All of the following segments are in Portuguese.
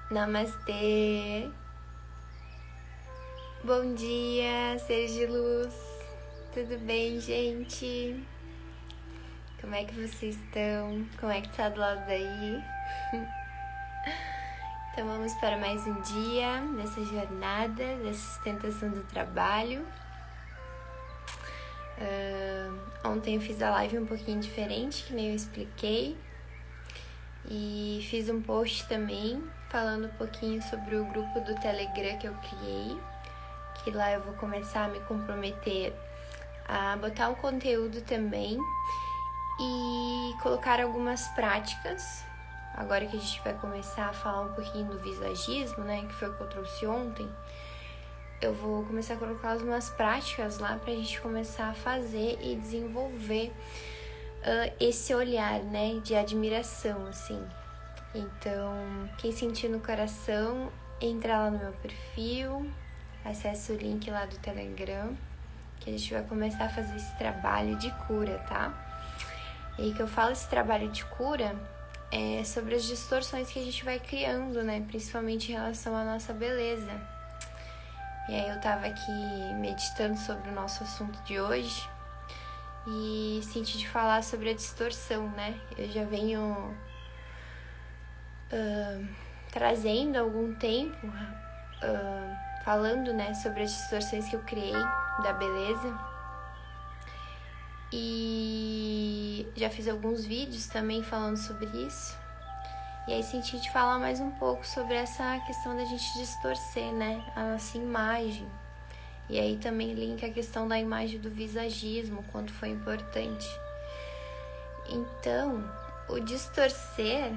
Namastê! Bom dia, seres de luz! Tudo bem, gente? Como é que vocês estão? Como é que tá do lado daí? Então vamos para mais um dia dessa jornada, dessa sustentação do trabalho. Ontem eu fiz a live um pouquinho diferente, que nem eu expliquei. E fiz um post também falando um pouquinho sobre o grupo do Telegram que eu criei, que lá eu vou começar a me comprometer a botar um conteúdo também e colocar algumas práticas. Agora que a gente vai começar a falar um pouquinho do visagismo, né, que foi o que eu trouxe ontem, eu vou começar a colocar algumas práticas lá pra gente começar a fazer e desenvolver esse olhar, né, de admiração, assim. Então, quem sentir no coração, entra lá no meu perfil, acessa o link lá do Telegram, que a gente vai começar a fazer esse trabalho de cura, tá? E aí que eu falo esse trabalho de cura é sobre as distorções que a gente vai criando, né, principalmente em relação à nossa beleza. E aí eu tava aqui meditando sobre o nosso assunto de hoje e senti de falar sobre a distorção, né? Eu já venho trazendo há algum tempo, falando, né, sobre as distorções que eu criei da beleza. E já fiz alguns vídeos também falando sobre isso. E aí senti de falar mais um pouco sobre essa questão da gente distorcer, né, a nossa imagem. E aí também linka a questão da imagem do visagismo, quanto foi importante. Então, o distorcer,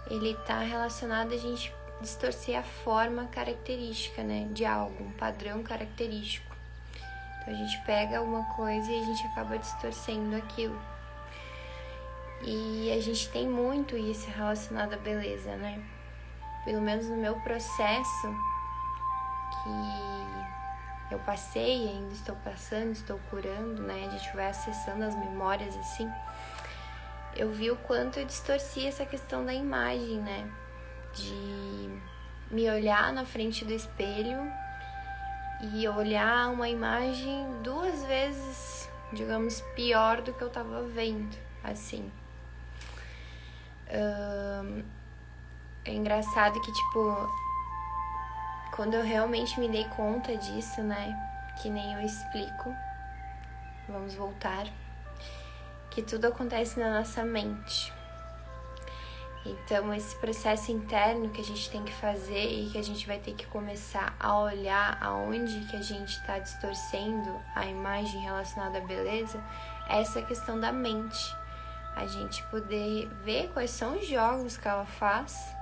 ele tá relacionado a gente distorcer a forma característica, né, de algo, um padrão característico. Então a gente pega uma coisa e a gente acaba distorcendo aquilo. E a gente tem muito isso relacionado à beleza, né? Pelo menos no meu processo que eu passei, ainda estou passando, estou curando, né? A gente vai acessando as memórias assim. Eu vi o quanto eu distorci essa questão da imagem, né? De me olhar na frente do espelho e olhar uma imagem 2 vezes, digamos, pior do que eu tava vendo, assim. É engraçado que, tipo, quando eu realmente me dei conta disso, né, que nem eu explico, vamos voltar, que tudo acontece na nossa mente. Então, esse processo interno que a gente tem que fazer e que a gente vai ter que começar a olhar aonde que a gente está distorcendo a imagem relacionada à beleza, é essa questão da mente. A gente poder ver quais são os jogos que ela faz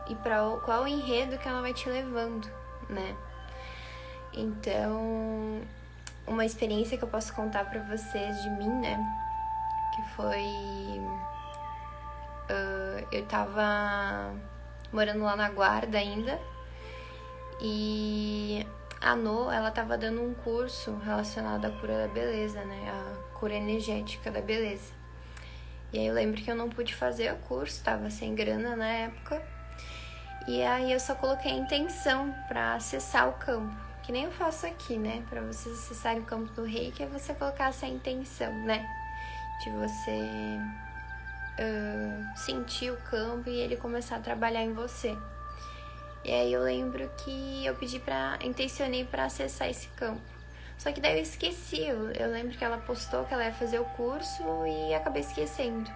e para qual o enredo que ela vai te levando, né? Então, uma experiência que eu posso contar para vocês de mim, né, que foi... eu tava morando lá na Guarda ainda e a No, ela tava dando um curso relacionado à cura da beleza, né, a cura energética da beleza. E aí eu lembro que eu não pude fazer o curso, tava sem grana na época. E aí eu só coloquei a intenção pra acessar o campo, que nem eu faço aqui, né? Pra vocês acessarem o campo do Reiki, é você colocar essa intenção, né? De você sentir o campo e ele começar a trabalhar em você. E aí eu lembro que eu intencionei pra acessar esse campo. Só que daí eu esqueci, eu lembro que ela postou que ela ia fazer o curso e acabei esquecendo.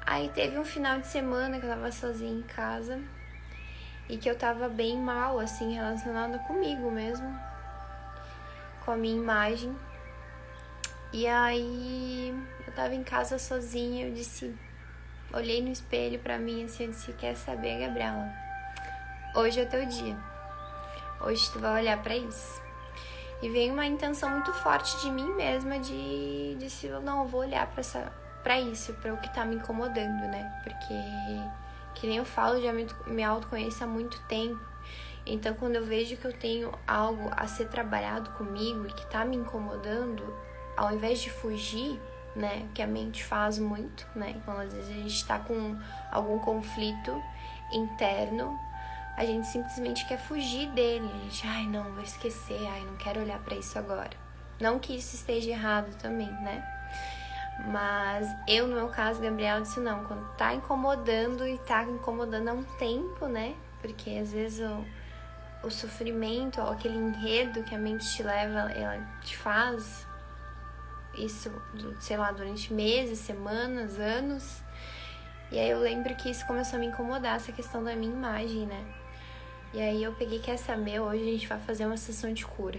Aí teve um final de semana que eu tava sozinha em casa e que eu tava bem mal, assim, relacionada comigo mesmo, com a minha imagem. E aí eu tava em casa sozinha, eu disse, olhei no espelho pra mim assim, eu disse, quer saber, Gabriela? Hoje é teu dia. Hoje tu vai olhar pra isso. E veio uma intenção muito forte de mim mesma de se eu não vou olhar pra isso, pra o que tá me incomodando, né? Porque, que nem eu falo, já me autoconheço há muito tempo. Então, quando eu vejo que eu tenho algo a ser trabalhado comigo e que tá me incomodando, ao invés de fugir, né? Que a mente faz muito, né? Quando às vezes a gente tá com algum conflito, interno, a gente simplesmente quer fugir dele. A gente, ai não, vou esquecer, ai não quero olhar pra isso agora. Não que isso esteja errado também, né? Mas eu, no meu caso, Gabriela, disse não, quando tá incomodando e tá incomodando há um tempo, né? Porque às vezes o sofrimento, ou aquele enredo que a mente te leva, ela te faz isso, sei lá, durante meses, semanas, anos. E aí eu lembro que isso começou a me incomodar, essa questão da minha imagem, né? E aí eu peguei, quer saber, hoje a gente vai fazer uma sessão de cura.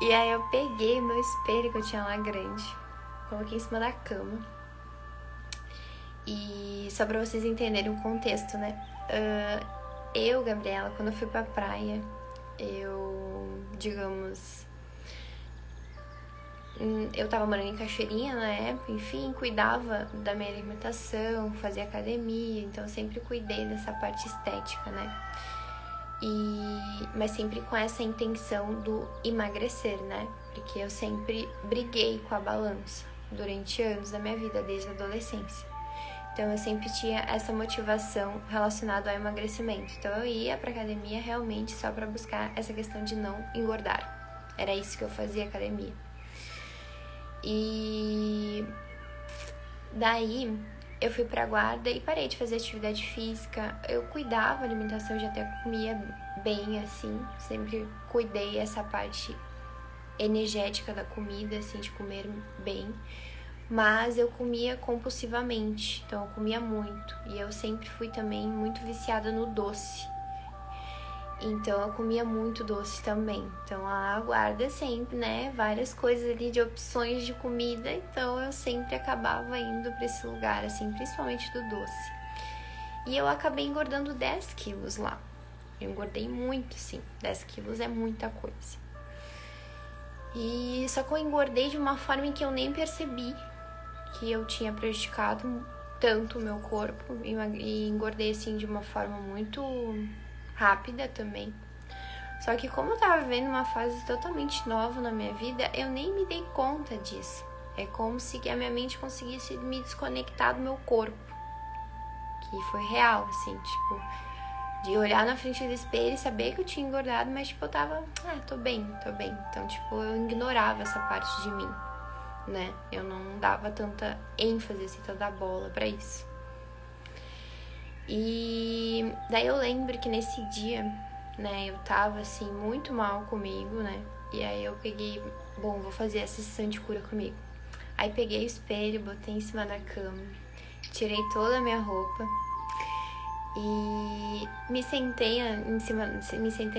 E aí eu peguei meu espelho que eu tinha lá grande, coloquei em cima da cama. E só pra vocês entenderem o contexto, né? Eu, Gabriela, quando eu fui pra praia, eu tava morando em Cachoeirinha na época, enfim, cuidava da minha alimentação, fazia academia, então eu sempre cuidei dessa parte estética, né? Mas sempre com essa intenção do emagrecer, né? Porque eu sempre briguei com a balança durante anos da minha vida, desde a adolescência. Então eu sempre tinha essa motivação relacionada ao emagrecimento. Então eu ia pra academia realmente só pra buscar essa questão de não engordar. Era isso que eu fazia, academia. E daí eu fui pra guarda e parei de fazer atividade física. Eu cuidava da alimentação, já até comia bem, assim. Sempre cuidei essa parte energética da comida, assim, de comer bem. Mas eu comia compulsivamente, então eu comia muito. E eu sempre fui também muito viciada no doce. Então eu comia muito doce também. Então a guarda sempre, né, várias coisas ali de opções de comida. Então eu sempre acabava indo pra esse lugar, assim, principalmente do doce. E eu acabei engordando 10 quilos lá. Eu engordei muito, sim. 10 quilos é muita coisa. E só que eu engordei de uma forma em que eu nem percebi que eu tinha prejudicado tanto o meu corpo. E engordei, assim, de uma forma muito rápida também. Só que como eu tava vivendo uma fase totalmente nova na minha vida, eu nem me dei conta disso. É como se a minha mente conseguisse me desconectar do meu corpo. Que foi real, assim, tipo, de olhar na frente do espelho e saber que eu tinha engordado, mas tipo, eu tava, tô bem. Então, tipo, eu ignorava essa parte de mim, né? Eu não dava tanta ênfase, assim, tanta bola pra isso. E daí eu lembro que nesse dia, né, eu tava assim muito mal comigo, né? E aí eu peguei, vou fazer essa sessão de cura comigo. Aí peguei o espelho, botei em cima da cama, tirei toda a minha roupa e me sentei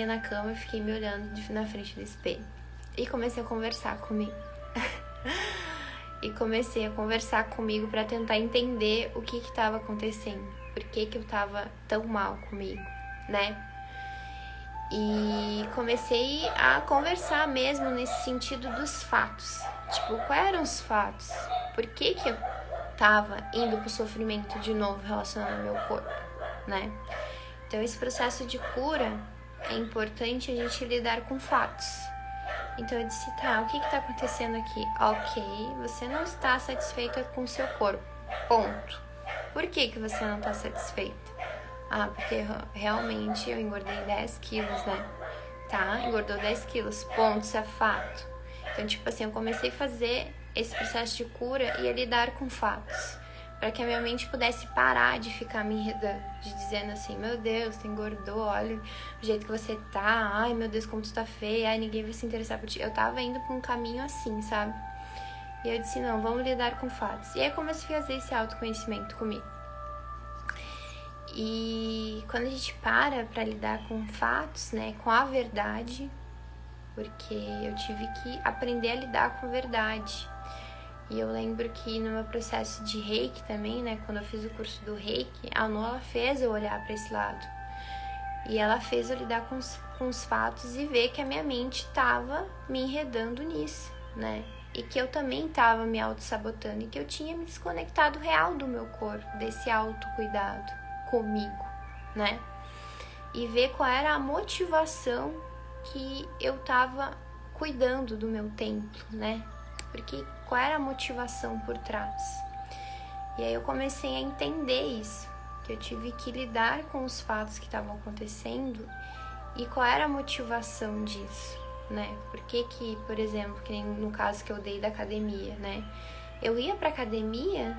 na cama e fiquei me olhando na frente do espelho. E comecei a conversar comigo. E comecei a conversar comigo pra tentar entender o que tava acontecendo. Por que eu tava tão mal comigo, né? E comecei a conversar mesmo nesse sentido dos fatos. Tipo, quais eram os fatos? Por que eu tava indo pro sofrimento de novo relacionado ao meu corpo, né? Então, esse processo de cura é importante a gente lidar com fatos. Então eu disse, o que tá acontecendo aqui? Ok, você não está satisfeita com o seu corpo, ponto. Por que você não tá satisfeita? Porque realmente eu engordei 10 quilos, né? Engordou 10 quilos, ponto, isso é fato. Então, tipo assim, eu comecei a fazer esse processo de cura e a lidar com fatos. Para que a minha mente pudesse parar de ficar me enredando, de dizendo assim, meu Deus, tu engordou, olha o jeito que você tá, ai meu Deus, como tu tá feia, ai ninguém vai se interessar por ti. Eu tava indo pra um caminho assim, sabe? E eu disse, não, vamos lidar com fatos. E aí eu comecei a fazer esse autoconhecimento comigo. E quando a gente para lidar com fatos, né, com a verdade, porque eu tive que aprender a lidar com a verdade. E eu lembro que no meu processo de Reiki também, né, quando eu fiz o curso do Reiki, a Anu, ela fez eu olhar para esse lado. E ela fez eu lidar com os fatos e ver que a minha mente tava me enredando nisso, né? E que eu também tava me auto-sabotando e que eu tinha me desconectado real do meu corpo, desse autocuidado comigo, né? E ver qual era a motivação que eu tava cuidando do meu templo, né? Porque qual era a motivação por trás? E aí eu comecei a entender isso. que eu tive que lidar com os fatos que estavam acontecendo e qual era a motivação disso, né? Por que, por exemplo, que nem no caso que eu dei da academia, né? Eu ia pra academia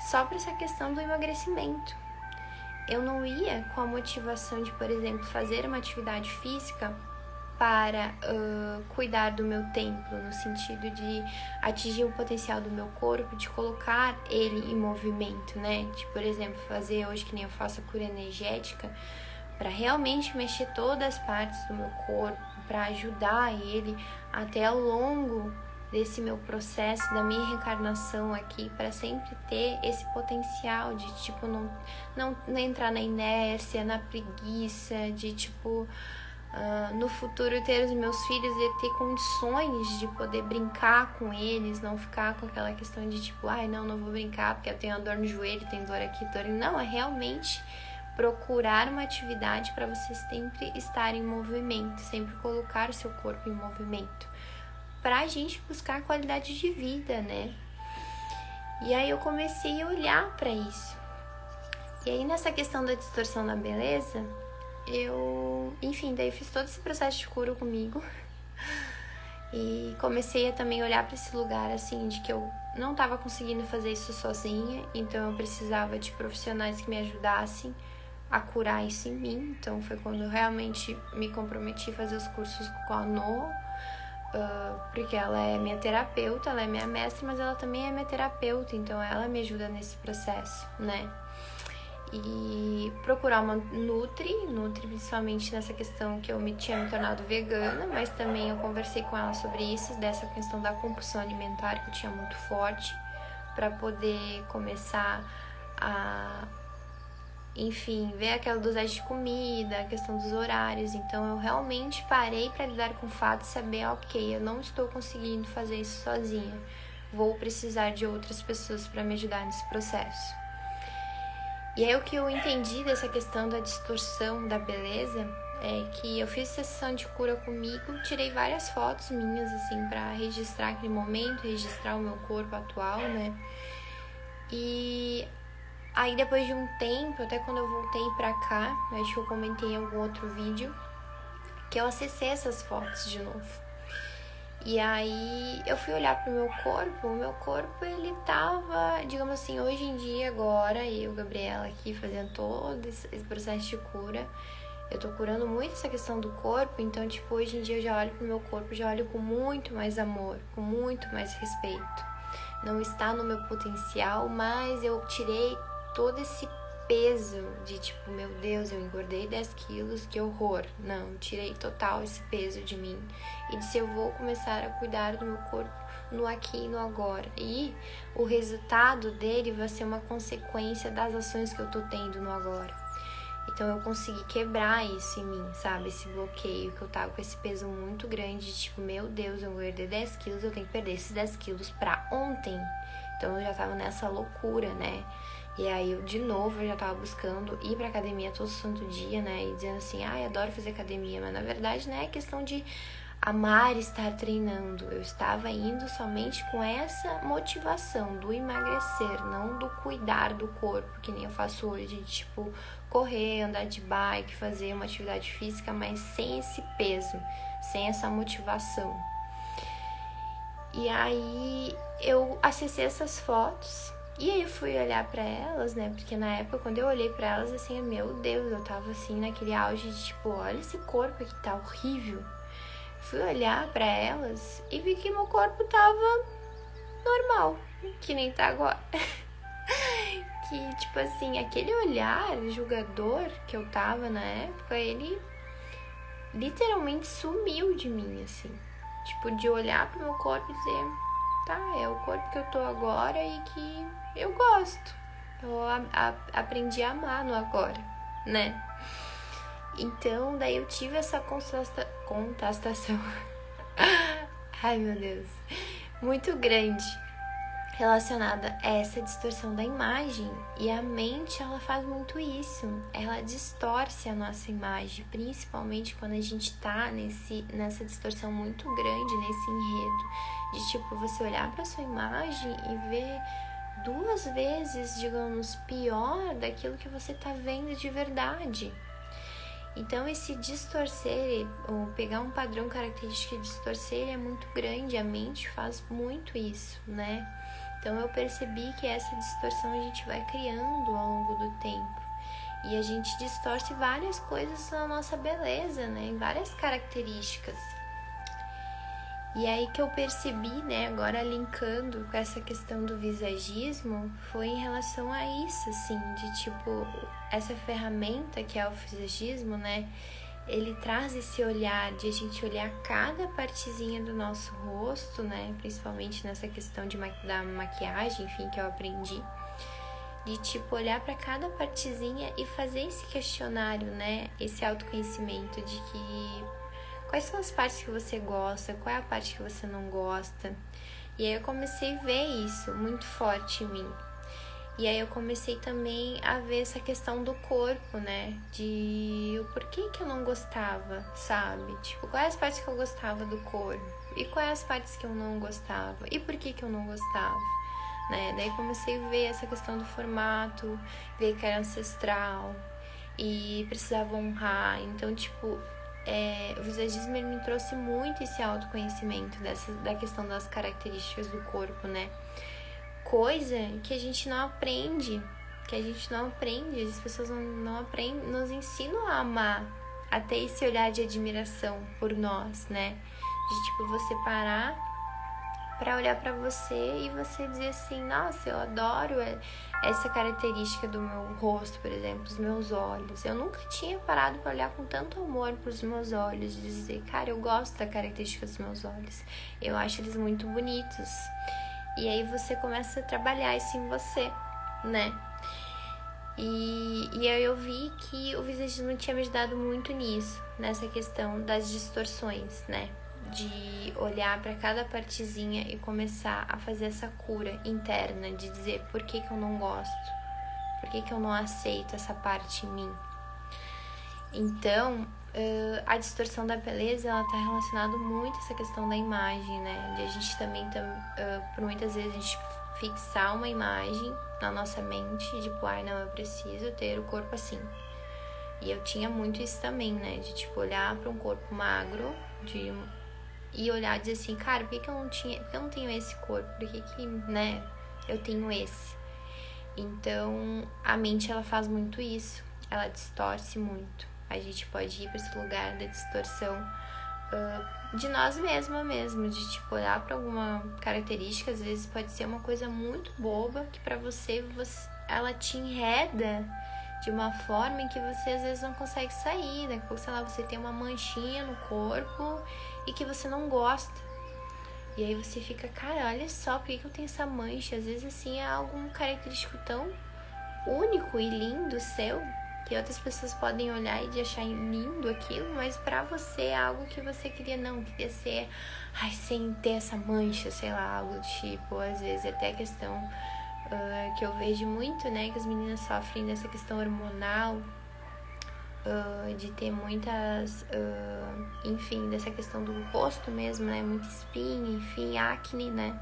só pra essa questão do emagrecimento. Eu não ia com a motivação de, por exemplo, fazer uma atividade física para cuidar do meu templo, no sentido de atingir o potencial do meu corpo, de colocar ele em movimento, né? De, por exemplo, fazer hoje que nem eu faço a cura energética, para realmente mexer todas as partes do meu corpo, para ajudar ele até ao longo desse meu processo, da minha reencarnação aqui, para sempre ter esse potencial de, tipo, não entrar na inércia, na preguiça, de, tipo, no futuro ter os meus filhos e ter condições de poder brincar com eles, não ficar com aquela questão de, tipo, ai, não vou brincar porque eu tenho uma dor no joelho, tenho dor aqui, dor... Não, é realmente procurar uma atividade para você sempre estar em movimento, sempre colocar o seu corpo em movimento, pra gente buscar qualidade de vida, né? E aí eu comecei a olhar para isso. E aí nessa questão da distorção da beleza, daí eu fiz todo esse processo de cura comigo. E comecei a também olhar para esse lugar, assim, de que eu não estava conseguindo fazer isso sozinha, então eu precisava de profissionais que me ajudassem a curar isso em mim. Então foi quando eu realmente me comprometi a fazer os cursos com a No, porque ela é minha terapeuta, ela é minha mestra, mas ela também é minha terapeuta, então ela me ajuda nesse processo, né? E procurar uma Nutri principalmente nessa questão que eu tinha me tornado vegana, mas também eu conversei com ela sobre isso, dessa questão da compulsão alimentar que eu tinha muito forte, para poder começar a, enfim, ver aquela dosagem de comida, a questão dos horários. Então eu realmente parei para lidar com o fato de saber, ok, eu não estou conseguindo fazer isso sozinha, vou precisar de outras pessoas para me ajudar nesse processo. E aí o que eu entendi dessa questão da distorção da beleza é que eu fiz sessão de cura comigo, tirei várias fotos minhas, assim, pra registrar aquele momento, registrar o meu corpo atual, né? E aí depois de um tempo, até quando eu voltei pra cá, acho que eu comentei em algum outro vídeo, que eu acessei essas fotos de novo. E aí eu fui olhar pro meu corpo, o meu corpo ele tava, digamos assim, hoje em dia agora, eu, Gabriela aqui fazendo todo esse processo de cura, eu tô curando muito essa questão do corpo, então tipo, hoje em dia eu já olho pro meu corpo, já olho com muito mais amor, com muito mais respeito. Não está no meu potencial, mas eu tirei todo esse peso de tipo, meu Deus, eu engordei 10 quilos, que horror. Não, tirei total esse peso de mim. E disse, eu vou começar a cuidar do meu corpo no aqui e no agora. E o resultado dele vai ser uma consequência das ações que eu tô tendo no agora. Então eu consegui quebrar isso em mim, sabe? Esse bloqueio, que eu tava com esse peso muito grande, de tipo, meu Deus, eu engordei 10 quilos, eu tenho que perder esses 10 quilos pra ontem. Então eu já tava nessa loucura, né? E aí, de novo, eu já tava buscando ir pra academia todo santo dia, né? E dizendo assim, ai, adoro fazer academia. Mas, na verdade, não é questão de amar estar treinando. Eu estava indo somente com essa motivação do emagrecer, não do cuidar do corpo, que nem eu faço hoje. De, tipo, correr, andar de bike, fazer uma atividade física, mas sem esse peso, sem essa motivação. E aí, eu acessei essas fotos. E aí eu fui olhar pra elas, né, porque na época quando eu olhei pra elas, assim, meu Deus, eu tava assim naquele auge de tipo, olha esse corpo aqui, tá horrível. Fui olhar pra elas e vi que meu corpo tava normal, que nem tá agora. Que, tipo assim, aquele olhar julgador que eu tava na época, ele literalmente sumiu de mim, assim. Tipo, de olhar pro meu corpo e dizer, tá, é o corpo que eu tô agora e que eu gosto. Eu aprendi a amar no agora, né? Então, daí eu tive essa contrastação. Ai, meu Deus. Muito grande relacionada a essa distorção da imagem. E a mente, ela faz muito isso. Ela distorce a nossa imagem, principalmente quando a gente tá nessa distorção muito grande, nesse enredo. De, tipo, você olhar pra sua imagem e ver 2 vezes, digamos, pior daquilo que você tá vendo de verdade. Então, esse distorcer, ou pegar um padrão característico e distorcer, ele é muito grande, a mente faz muito isso, né? Então, eu percebi que essa distorção a gente vai criando ao longo do tempo. E a gente distorce várias coisas na nossa beleza, né? Em várias características. E aí que eu percebi, né, agora linkando com essa questão do visagismo, foi em relação a isso, assim, de tipo, essa ferramenta que é o visagismo, né, ele traz esse olhar de a gente olhar cada partezinha do nosso rosto, né, principalmente nessa questão da maquiagem, enfim, que eu aprendi, de tipo, olhar para cada partezinha e fazer esse questionário, né, esse autoconhecimento de que quais são as partes que você gosta, qual é a parte que você não gosta. E aí eu comecei a ver isso muito forte em mim. E aí eu comecei também a ver essa questão do corpo, né? De o porquê que eu não gostava, sabe? Tipo, quais as partes que eu gostava do corpo? E quais as partes que eu não gostava? E por que eu não gostava? Né? Daí comecei a ver essa questão do formato, ver que era ancestral e precisava honrar. Então, tipo, o visagismo ele me trouxe muito esse autoconhecimento da questão das características do corpo, né? Coisa que a gente não aprende, as pessoas não aprendem, nos ensinam a amar, a ter esse olhar de admiração por nós, né? De tipo, você parar para olhar para você e você dizer assim, nossa, eu adoro essa característica do meu rosto, por exemplo, os meus olhos. Eu nunca tinha parado para olhar com tanto amor para os meus olhos, de dizer, cara, eu gosto da característica dos meus olhos. Eu acho eles muito bonitos. E aí você começa a trabalhar isso em você, né? E aí eu vi que o visagismo tinha me ajudado muito nisso, nessa questão das distorções, né? De olhar para cada partezinha e começar a fazer essa cura interna, de dizer por que eu não gosto, por que eu não aceito essa parte em mim. Então, a distorção da beleza, ela tá relacionada muito a essa questão da imagem, né? De a gente também, por muitas vezes, a gente fixar uma imagem na nossa mente, tipo, ai, não, eu preciso ter o corpo assim. E eu tinha muito isso também, né? De, tipo, olhar para um corpo magro, e olhar e dizer assim, cara, por que eu não tenho esse corpo? Por que, né, eu tenho esse? Então, a mente, ela faz muito isso. Ela distorce muito. A gente pode ir para esse lugar da distorção de nós mesma mesmo. De, tipo, olhar para alguma característica. Às vezes pode ser uma coisa muito boba que para você, ela te enreda de uma forma em que você às vezes não consegue sair. Daqui a pouco, sei lá, você tem uma manchinha no corpo e que você não gosta. E aí você fica, cara, olha só, por que eu tenho essa mancha? Às vezes, assim, é algo característico tão único e lindo seu, que outras pessoas podem olhar e achar lindo aquilo, mas pra você é algo que você queria ser, ai, sem ter essa mancha, sei lá, algo do tipo. Às vezes até a questão que eu vejo muito, né, que as meninas sofrem dessa questão hormonal, de ter muitas, enfim, dessa questão do rosto mesmo, né, muita espinha, enfim, acne, né,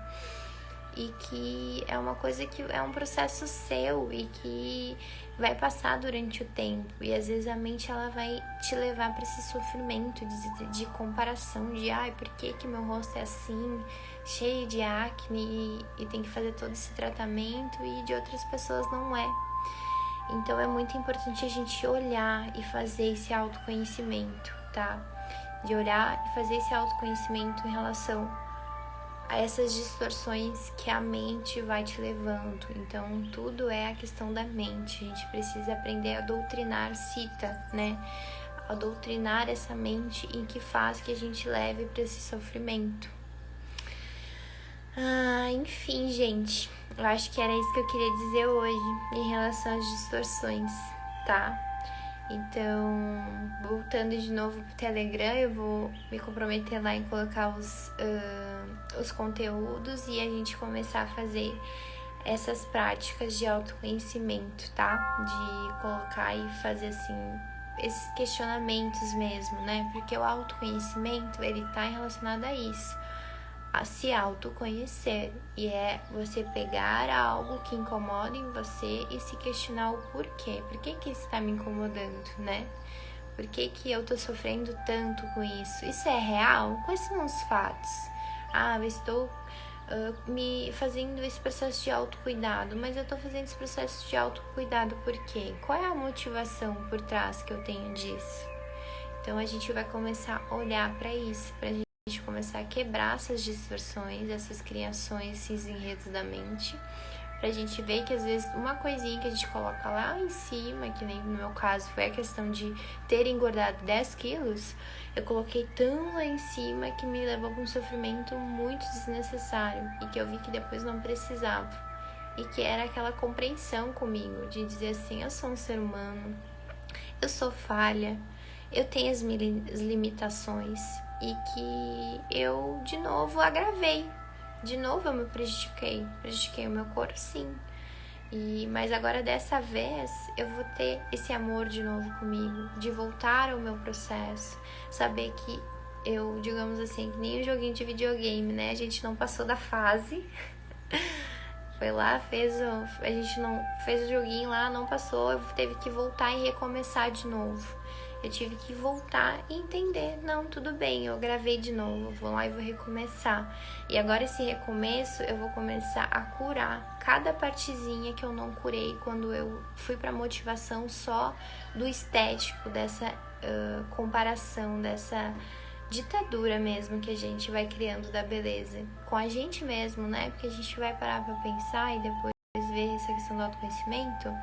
e que é uma coisa que é um processo seu e que vai passar durante o tempo, e às vezes a mente, ela vai te levar para esse sofrimento de comparação, de, ai, por que meu rosto é assim, cheio de acne, e tem que fazer todo esse tratamento, e de outras pessoas não é. Então é muito importante a gente olhar e fazer esse autoconhecimento, tá? De olhar e fazer esse autoconhecimento em relação a essas distorções que a mente vai te levando. Então tudo é a questão da mente. A gente precisa aprender a doutrinar Sita, né? A doutrinar essa mente em que faz que a gente leve para esse sofrimento. Enfim, gente, eu acho que era isso que eu queria dizer hoje em relação às distorções, tá? Então, voltando de novo pro Telegram, eu vou me comprometer lá em colocar os conteúdos e a gente começar a fazer essas práticas de autoconhecimento, tá? De colocar e fazer, assim, esses questionamentos mesmo, né? Porque o autoconhecimento, ele tá relacionado a isso. a se autoconhecer. E é você pegar algo que incomoda em você e se questionar o porquê. Por que isso está me incomodando, né? Por que eu tô sofrendo tanto com isso? Isso é real? Quais são os fatos? Eu estou me fazendo esse processo de autocuidado, mas eu tô fazendo esse processo de autocuidado por quê? Qual é a motivação por trás que eu tenho disso? Então a gente vai começar a olhar para isso, pra gente começar a quebrar essas distorções, essas criações, esses enredos da mente, pra gente ver que às vezes uma coisinha que a gente coloca lá em cima, que nem no meu caso foi a questão de ter engordado 10 quilos, eu coloquei tão lá em cima que me levou para um sofrimento muito desnecessário e que eu vi que depois não precisava. E que era aquela compreensão comigo, de dizer assim, eu sou um ser humano, eu sou falha, eu tenho as minhas limitações e que eu, de novo, agravei. De novo eu me prejudiquei o meu corpo, sim. Mas agora dessa vez eu vou ter esse amor de novo comigo, de voltar ao meu processo, saber que eu, digamos assim, que nem um joguinho de videogame, né? A gente não passou da fase. Foi lá, a gente não fez o joguinho lá, não passou, eu teve que voltar e recomeçar de novo. Eu tive que voltar e entender, não, tudo bem, eu gravei de novo, vou lá e vou recomeçar. E agora esse recomeço, eu vou começar a curar cada partezinha que eu não curei quando eu fui pra motivação só do estético, dessa comparação, dessa ditadura mesmo que a gente vai criando da beleza com a gente mesmo, né? Porque a gente vai parar pra pensar e depois ver essa questão do autoconhecimento.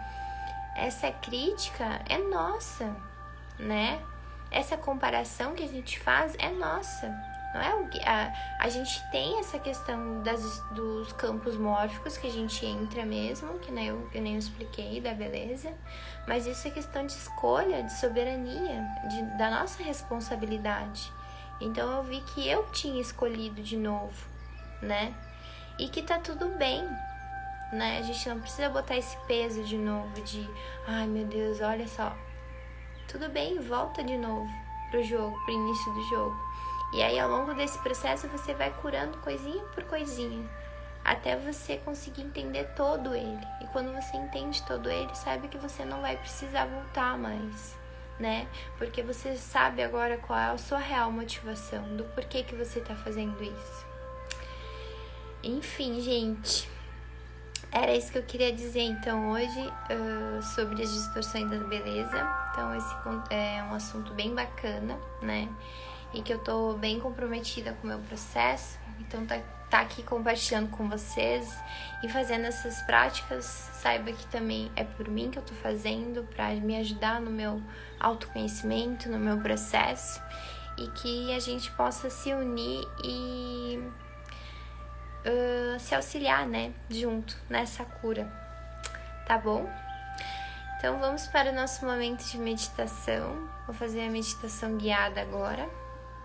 Essa crítica é nossa, né? Essa comparação que a gente faz é nossa. Não é a gente tem essa questão dos campos mórficos que a gente entra mesmo, que nem eu expliquei, da beleza, mas isso é questão de escolha, de soberania, da nossa responsabilidade. Então eu vi que eu tinha escolhido de novo, né? E que tá tudo bem, né? A gente não precisa botar esse peso de novo de, ai meu Deus, olha só. Tudo bem, volta de novo pro jogo, pro início do jogo. E aí ao longo desse processo você vai curando coisinha por coisinha, até você conseguir entender todo ele. E quando você entende todo ele, saiba que você não vai precisar voltar mais, né? Porque você sabe agora qual é a sua real motivação, do porquê que você tá fazendo isso. Enfim, gente, era isso que eu queria dizer então hoje sobre as distorções da beleza. Então esse é um assunto bem bacana, né? E que eu tô bem comprometida com o meu processo. Então tá aqui compartilhando com vocês e fazendo essas práticas. Saiba que também é por mim que eu tô fazendo, pra me ajudar no meu autoconhecimento, no meu processo. E que a gente possa se unir e se auxiliar, né, junto nessa cura, tá bom? Então vamos para o nosso momento de meditação. Vou fazer a meditação guiada agora.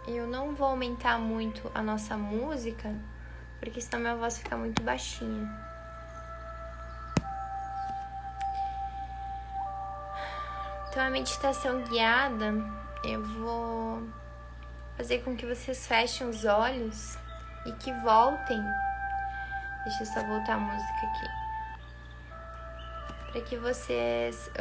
Eu não vou aumentar muito a nossa música, porque senão minha voz fica muito baixinha. Então a meditação guiada, eu vou fazer com que vocês fechem os olhos e que voltem. Deixa eu só voltar a música aqui. Para que vocês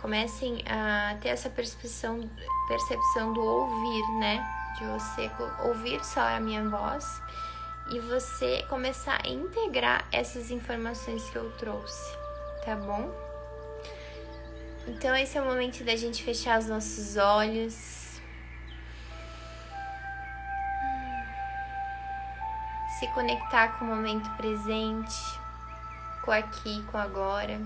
comecem a ter essa percepção do ouvir, né? De você ouvir só a minha voz e você começar a integrar essas informações que eu trouxe, tá bom? Então esse é o momento da gente fechar os nossos olhos. Se conectar com o momento presente, com o aqui, com o agora.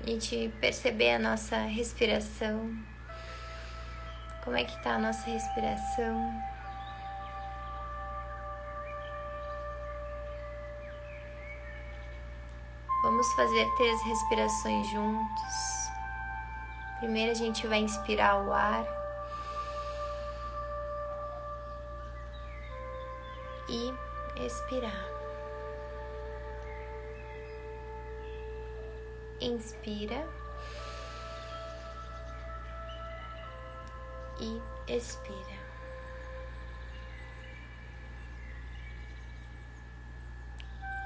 A gente perceber a nossa respiração. Como é que tá a nossa respiração? Vamos fazer 3 respirações juntos. Primeiro a gente vai inspirar o ar. E expirar. Inspira. e expira.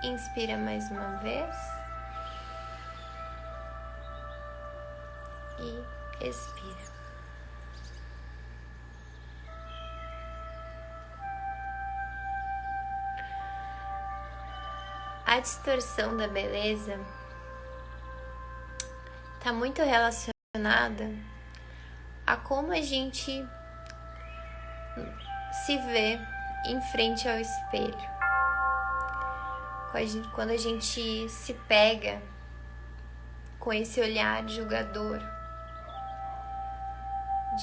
Inspira mais uma vez e expira. A distorção da beleza está muito relacionada a como a gente se vê em frente ao espelho. Quando a gente se pega com esse olhar julgador,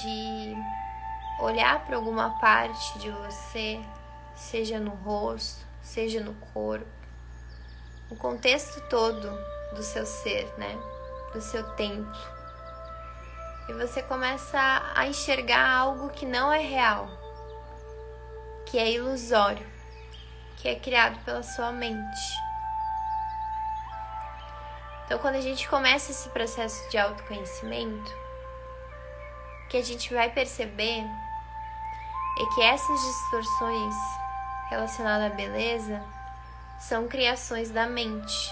de olhar para alguma parte de você, seja no rosto, seja no corpo, o contexto todo do seu ser, né? Do seu templo. E você começa a enxergar algo que não é real, que é ilusório, que é criado pela sua mente. Então, quando a gente começa esse processo de autoconhecimento, o que a gente vai perceber é que essas distorções relacionadas à beleza são criações da mente.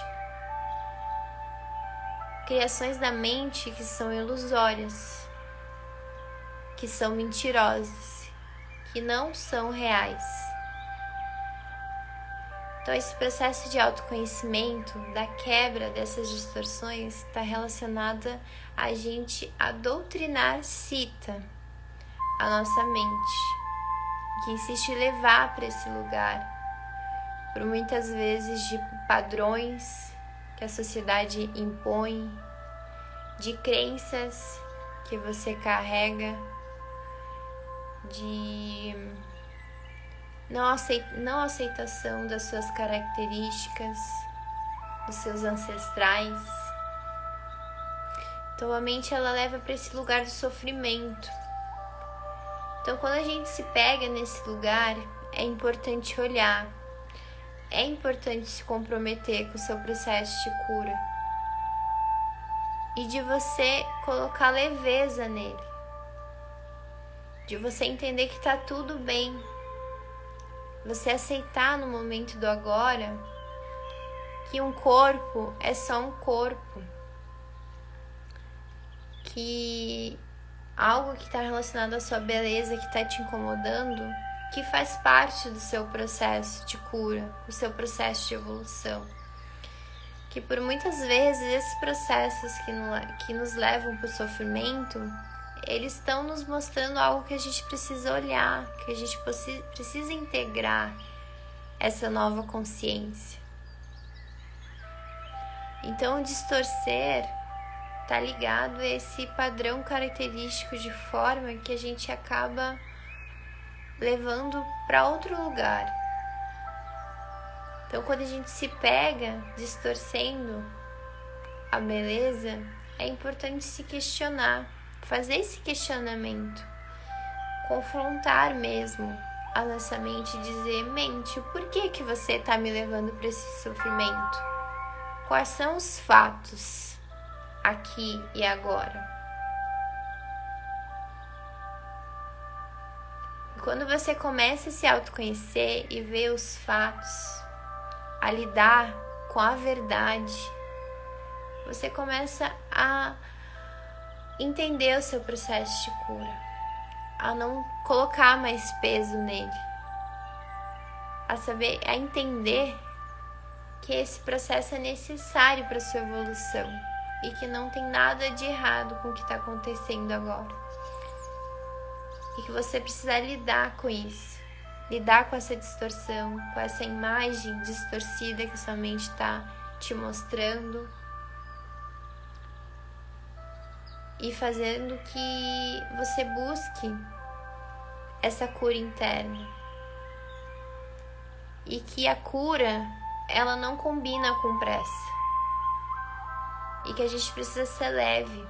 Criações da mente que são ilusórias, que são mentirosas, que não são reais. Então, esse processo de autoconhecimento, da quebra dessas distorções, está relacionada a gente a doutrinar Citta, a nossa mente, que insiste em levar para esse lugar, por muitas vezes de padrões que a sociedade impõe, de crenças que você carrega, de não aceitação das suas características, dos seus ancestrais. Então a mente ela leva para esse lugar do sofrimento. Então quando a gente se pega nesse lugar, é importante olhar, é importante se comprometer com o seu processo de cura e de você colocar leveza nele, de você entender que tá tudo bem. Você aceitar no momento do agora que um corpo é só um corpo, que algo que está relacionado à sua beleza, que está te incomodando, que faz parte do seu processo de cura, do seu processo de evolução. Que por muitas vezes esses processos que nos levam para o sofrimento, eles estão nos mostrando algo que a gente precisa olhar, que a gente precisa integrar essa nova consciência. Então, distorcer está ligado a esse padrão característico de forma que a gente acaba levando para outro lugar. Então, quando a gente se pega distorcendo a beleza, é importante se questionar, fazer esse questionamento, confrontar mesmo a nossa mente e dizer: mente, por que você está me levando para esse sofrimento? Quais são os fatos aqui e agora? E quando você começa a se autoconhecer e ver os fatos, a lidar com a verdade, você começa a entender o seu processo de cura, a não colocar mais peso nele, a entender que esse processo é necessário para a sua evolução e que não tem nada de errado com o que está acontecendo agora. E que você precisa lidar com isso, lidar com essa distorção, com essa imagem distorcida que sua mente está te mostrando e fazendo que você busque essa cura interna. E que a cura, ela não combina com pressa. E que a gente precisa ser leve.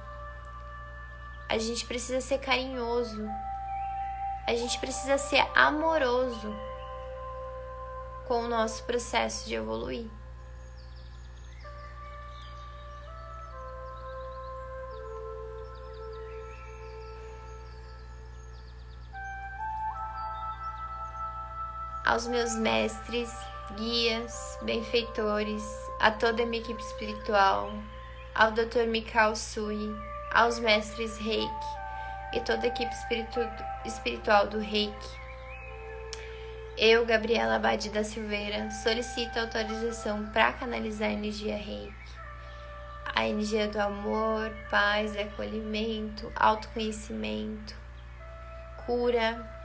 A gente precisa ser carinhoso. A gente precisa ser amoroso com o nosso processo de evoluir. aos meus mestres, guias, benfeitores, a toda a minha equipe espiritual, ao Dr. Mikao Sui, aos mestres Reiki e toda a equipe espiritual do Reiki. Eu, Gabriela Abade da Silveira, solicito autorização para canalizar a energia Reiki, a energia do amor, paz, acolhimento, autoconhecimento, cura,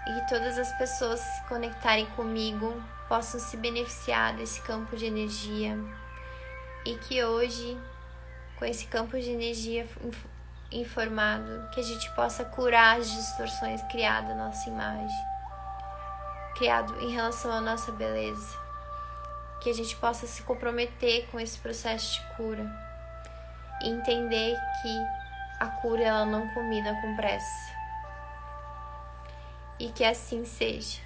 e que todas as pessoas que se conectarem comigo possam se beneficiar desse campo de energia e que hoje, com esse campo de energia informado, que a gente possa curar as distorções criadas na nossa imagem, criado em relação à nossa beleza, que a gente possa se comprometer com esse processo de cura e entender que a cura ela não combina com pressa. E que assim seja.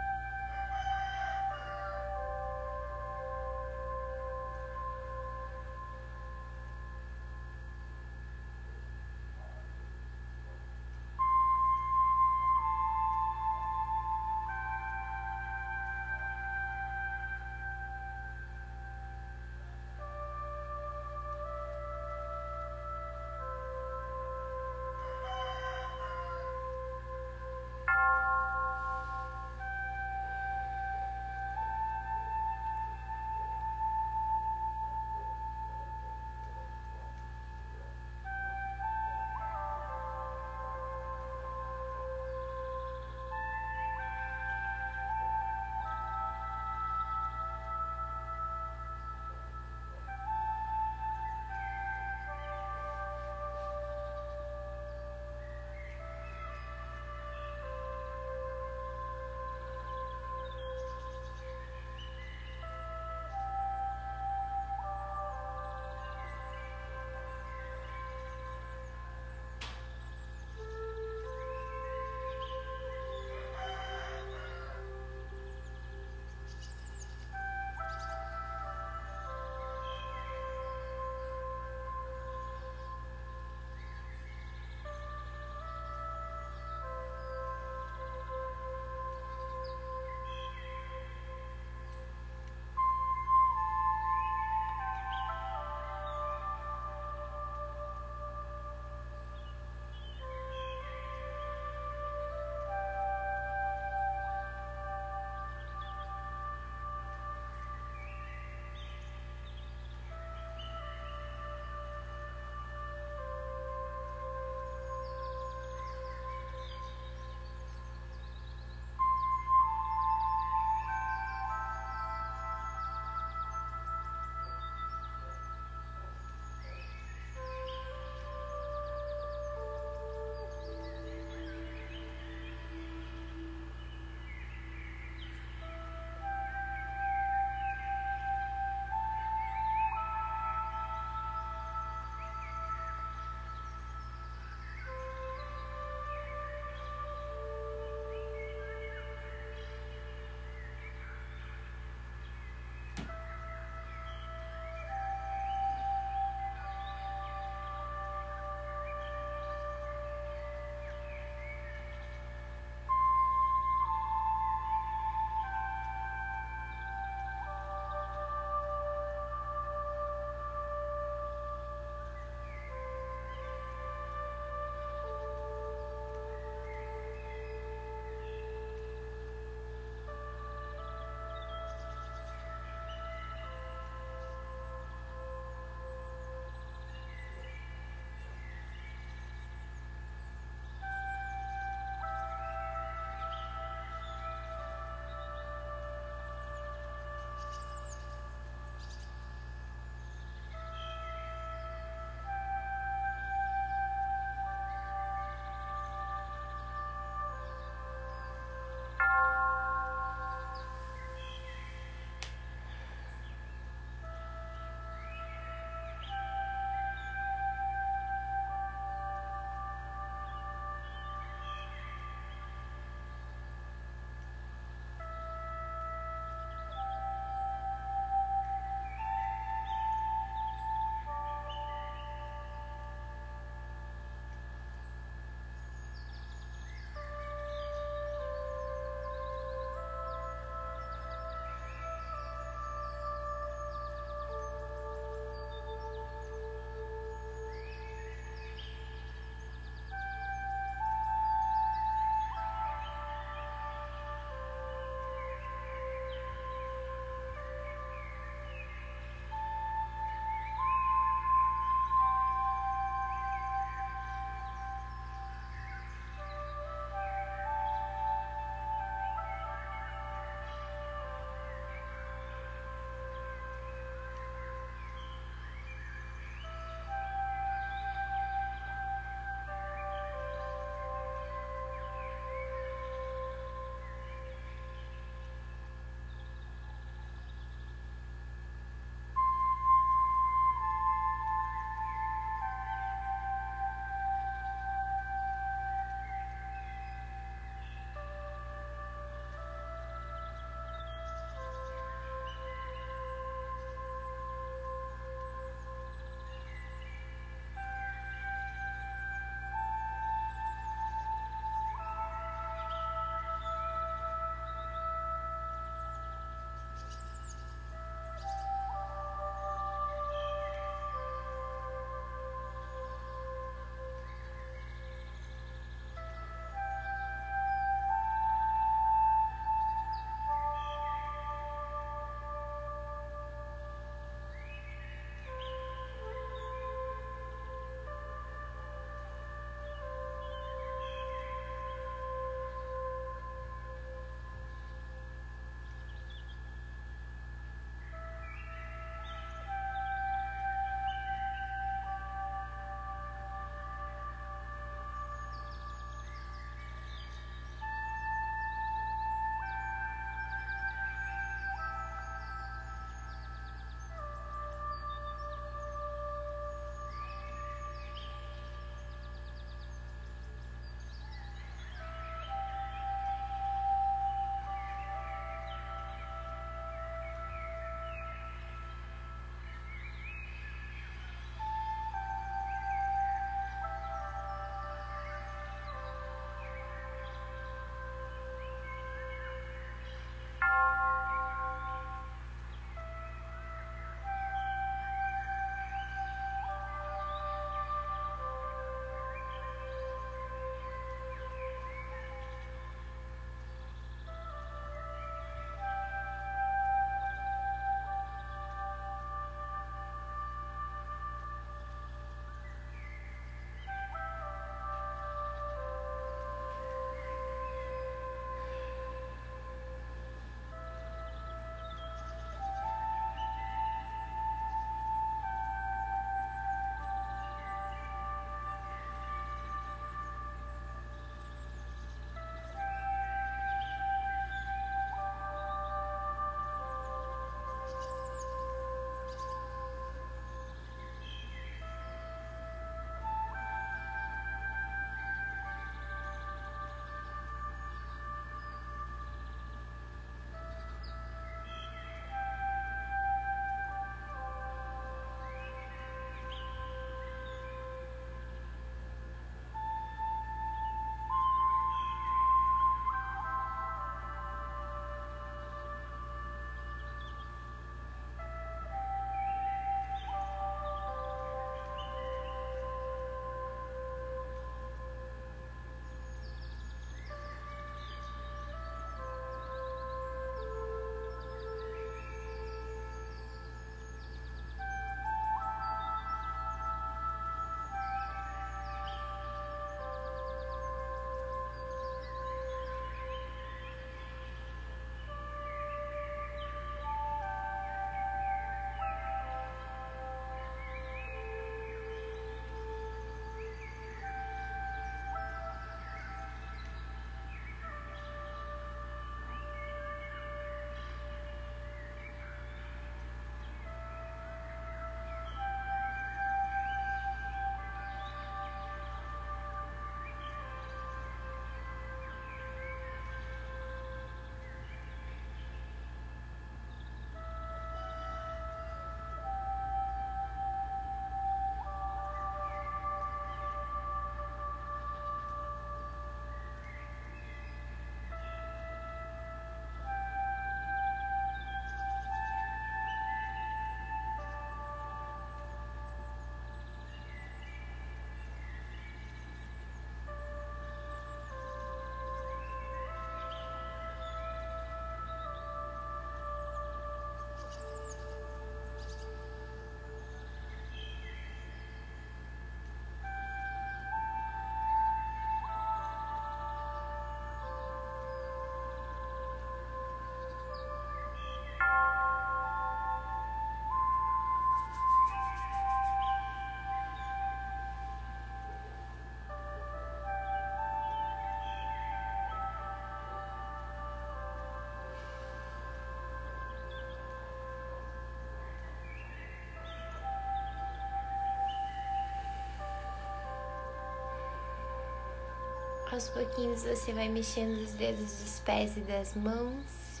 Aos pouquinhos você vai mexendo os dedos dos pés e das mãos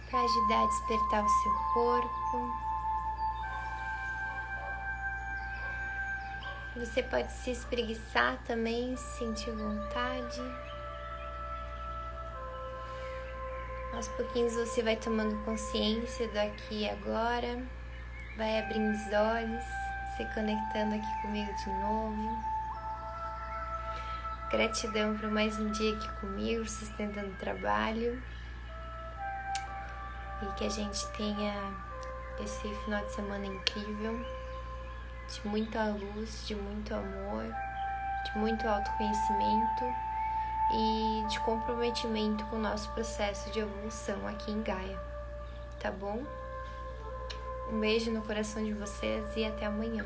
para ajudar a despertar o seu corpo. Você pode se espreguiçar também, se sentir vontade. Aos pouquinhos você vai tomando consciência do aqui e agora, vai abrindo os olhos, se conectando aqui comigo de novo. Gratidão por mais um dia aqui comigo, sustentando o trabalho. E que a gente tenha esse final de semana incrível, de muita luz, de muito amor, de muito autoconhecimento e de comprometimento com o nosso processo de evolução aqui em Gaia, tá bom? Um beijo no coração de vocês e até amanhã.